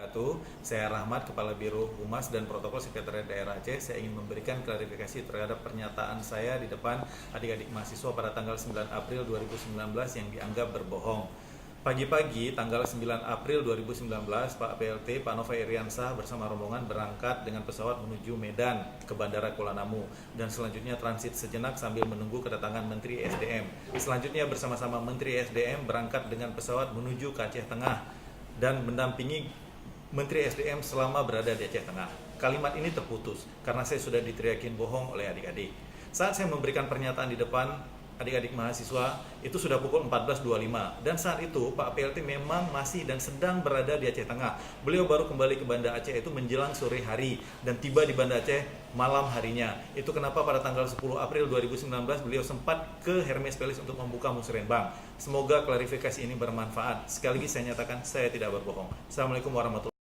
wabarakatuh. Saya Rahmat, Kepala Biro Humas dan Protokol Sekretariat Daerah Aceh. Saya ingin memberikan klarifikasi terhadap pernyataan saya di depan adik-adik mahasiswa pada tanggal 9 April 2019 yang dianggap berbohong. Pagi-pagi tanggal 9 April 2019, Pak PLT, Pak Nova Iriansah bersama rombongan berangkat dengan pesawat menuju Medan ke Bandara Kuala Namu dan selanjutnya transit sejenak sambil menunggu kedatangan Menteri SDM. Selanjutnya bersama-sama Menteri SDM berangkat dengan pesawat menuju ke Aceh Tengah dan mendampingi Menteri SDM selama berada di Aceh Tengah. Kalimat ini terputus karena saya sudah diteriakin bohong oleh adik-adik. Saat saya memberikan pernyataan di depan adik-adik mahasiswa, itu sudah pukul 14.25 dan saat itu Pak PLT memang masih dan sedang berada di Aceh Tengah. Beliau baru kembali ke Banda Aceh itu menjelang sore hari dan tiba di Banda Aceh malam harinya. Itu kenapa pada tanggal 10 April 2019 beliau sempat ke Hermes Palace untuk membuka musrenbang. Semoga klarifikasi ini bermanfaat. Sekali lagi saya nyatakan saya tidak berbohong. Assalamualaikum warahmatullahi wabarakatuh.